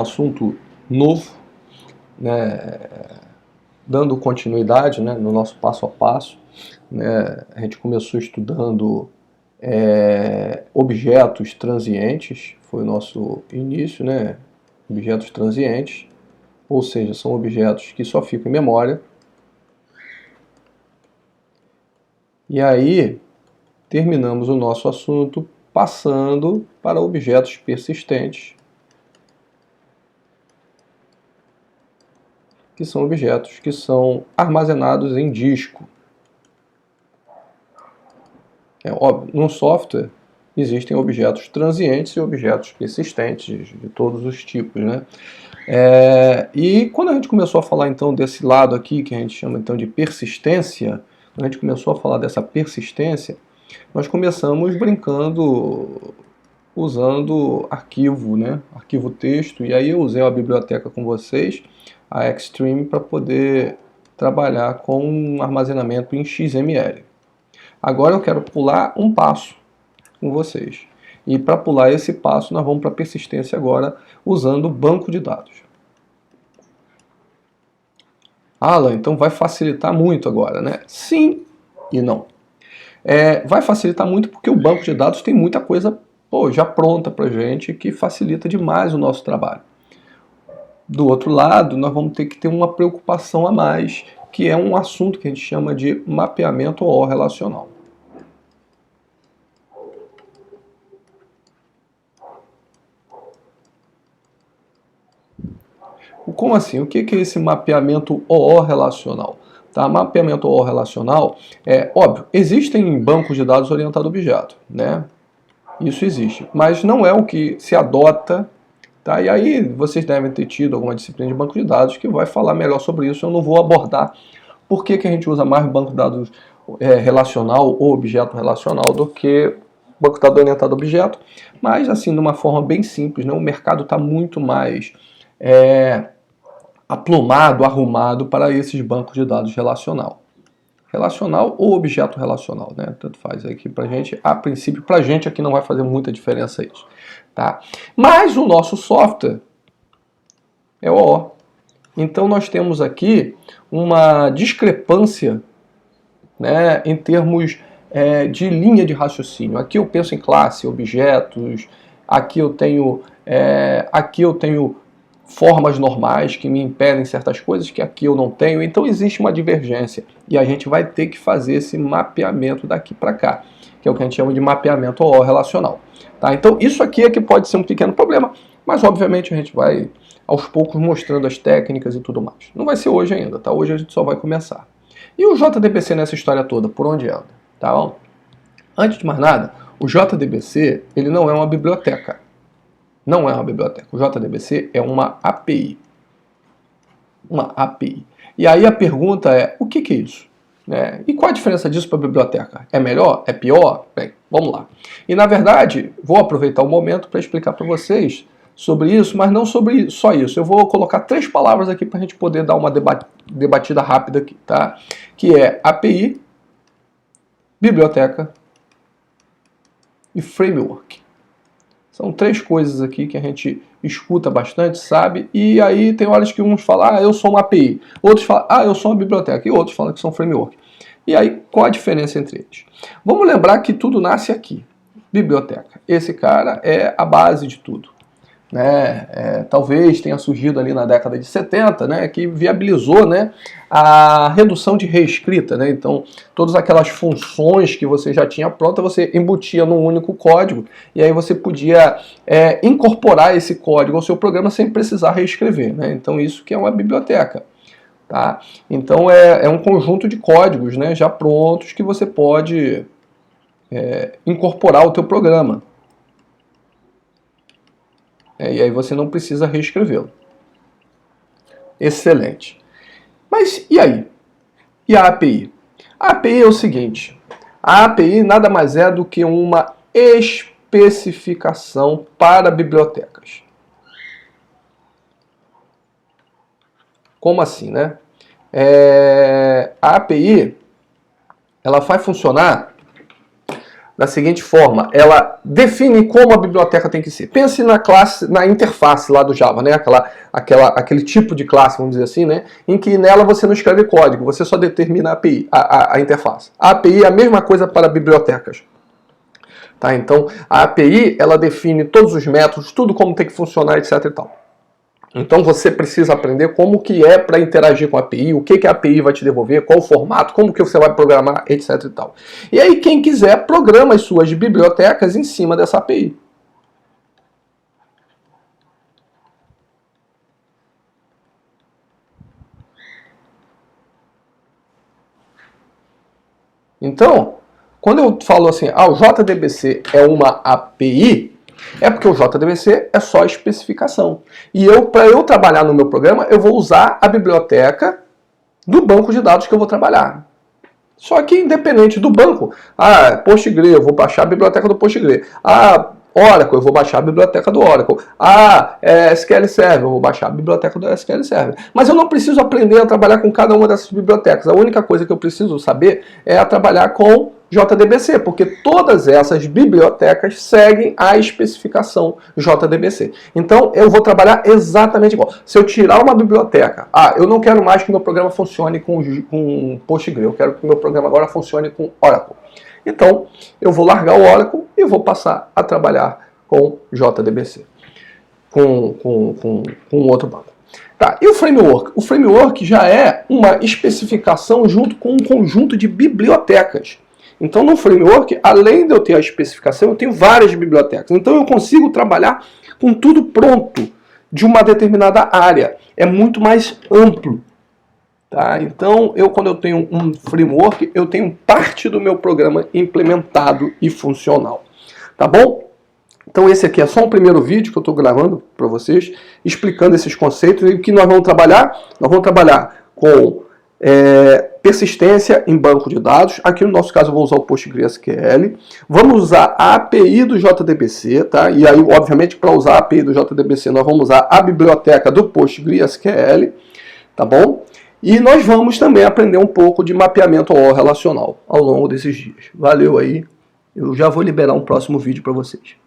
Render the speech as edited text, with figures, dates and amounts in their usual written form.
assunto novo, né, dando continuidade, né, no nosso passo a passo. Né, a gente começou estudando objetos transientes, foi o nosso início, né, objetos transientes, ou seja, são objetos que só ficam em memória. E aí terminamos o nosso assunto passando para objetos persistentes, que são objetos que são armazenados em disco. É óbvio, num software existem objetos transientes e objetos persistentes de todos os tipos, né? E quando a gente começou a falar então desse lado aqui, que a gente chama então de persistência, quando a gente começou a falar dessa persistência, nós começamos brincando usando arquivo, né? Arquivo texto, e aí eu usei a biblioteca com vocês, a Xtreme, para poder trabalhar com um armazenamento em XML. Agora eu quero pular um passo com vocês. E para pular esse passo, nós vamos para a persistência agora, usando o banco de dados. Alan, então vai facilitar muito agora, né? Sim e não. Vai facilitar muito porque o banco de dados tem muita coisa já pronta para a gente, que facilita demais o nosso trabalho. Do outro lado, nós vamos ter que ter uma preocupação a mais, que é um assunto que a gente chama de mapeamento OO relacional. Como assim? O que é esse mapeamento OO relacional? Tá? Mapeamento OO relacional óbvio, existem bancos de dados orientados a objeto, né? Isso existe, mas não é o que se adota, tá? E aí vocês devem ter tido alguma disciplina de banco de dados que vai falar melhor sobre isso. Eu não vou abordar por que a gente usa mais banco de dados relacional ou objeto relacional do que banco de dados orientado a objeto, mas assim, de uma forma bem simples, né? O mercado está muito mais aplumado, arrumado para esses bancos de dados relacional ou objeto relacional, né? Tanto faz aqui pra gente, a princípio pra gente aqui não vai fazer muita diferença isso, tá? Mas o nosso software é OO. Então nós temos aqui uma discrepância, né, em termos de linha de raciocínio. Aqui eu penso em classe, objetos, aqui eu tenho formas normais que me impedem certas coisas que aqui eu não tenho, então existe uma divergência e a gente vai ter que fazer esse mapeamento daqui para cá, que é o que a gente chama de mapeamento OO relacional. Tá? Então isso aqui é que pode ser um pequeno problema, mas obviamente a gente vai aos poucos mostrando as técnicas e tudo mais. Não vai ser hoje ainda, tá? Hoje a gente só vai começar. E o JDBC nessa história toda, por onde anda? Tá bom? Antes de mais nada, o JDBC ele não é uma biblioteca. Não é uma biblioteca. O JDBC é uma API. Uma API. E aí a pergunta é, o que é isso? E qual a diferença disso para a biblioteca? É melhor? É pior? Bem, vamos lá. E na verdade, vou aproveitar o momento para explicar para vocês sobre isso, mas não sobre só isso. Eu vou colocar 3 palavras aqui para a gente poder dar uma debatida rápida aqui, tá? Que é API, biblioteca e framework. São 3 coisas aqui que a gente escuta bastante, sabe? E aí tem horas que uns falam, eu sou uma API. Outros falam, eu sou uma biblioteca. E outros falam que são framework. E aí, qual a diferença entre eles? Vamos lembrar que tudo nasce aqui. Biblioteca. Esse cara é a base de tudo. Talvez tenha surgido ali na década de 70, né, que viabilizou, né, a redução de reescrita, né? Então todas aquelas funções que você já tinha pronta, você embutia num único código e aí você podia incorporar esse código ao seu programa sem precisar reescrever, né? Então isso que é uma biblioteca. Tá? Então é um conjunto de códigos, né, já prontos que você pode incorporar ao teu programa. E aí você não precisa reescrevê-lo. Excelente. Mas e aí? E a API? A API é o seguinte, a API nada mais é do que uma especificação para bibliotecas. Como assim, né? A API ela vai funcionar da seguinte forma, ela define como a biblioteca tem que ser. Pense na classe, na interface lá do Java, né? Aquele tipo de classe, vamos dizer assim, né? Em que nela você não escreve código, você só determina a API, a interface. A API é a mesma coisa para bibliotecas. Tá? Então, a API, ela define todos os métodos, tudo como tem que funcionar, etc e tal. Então você precisa aprender como que é para interagir com a API, o que a API vai te devolver, qual o formato, como que você vai programar, etc e tal. E aí quem quiser programa as suas bibliotecas em cima dessa API. Então, quando eu falo assim, o JDBC é uma API, é porque o JDBC é só especificação. E para eu trabalhar no meu programa, eu vou usar a biblioteca do banco de dados que eu vou trabalhar. Só que independente do banco, Postgre, eu vou baixar a biblioteca do Postgre. Oracle, eu vou baixar a biblioteca do Oracle. SQL Server, eu vou baixar a biblioteca do SQL Server. Mas eu não preciso aprender a trabalhar com cada uma dessas bibliotecas. A única coisa que eu preciso saber é trabalhar com JDBC, porque todas essas bibliotecas seguem a especificação JDBC. Então, eu vou trabalhar exatamente igual. Se eu tirar uma biblioteca, eu não quero mais que meu programa funcione com Postgre, eu quero que meu programa agora funcione com Oracle. Então, eu vou largar o Oracle e vou passar a trabalhar com JDBC, com outro banco. Tá, e o framework? O framework já é uma especificação junto com um conjunto de bibliotecas. Então, no framework, além de eu ter a especificação, eu tenho várias bibliotecas. Então, eu consigo trabalhar com tudo pronto de uma determinada área. É muito mais amplo. Tá? Então, quando eu tenho um framework, eu tenho parte do meu programa implementado e funcional. Tá bom? Então, esse aqui é só um primeiro vídeo que eu estou gravando para vocês, explicando esses conceitos. E o que nós vamos trabalhar? Nós vamos trabalhar com persistência em banco de dados. Aqui no nosso caso eu vou usar o PostgreSQL. Vamos usar a API do JDBC, tá? E aí, obviamente, para usar a API do JDBC, nós vamos usar a biblioteca do PostgreSQL, tá bom? E nós vamos também aprender um pouco de mapeamento OR relacional ao longo desses dias. Valeu aí. Eu já vou liberar um próximo vídeo para vocês.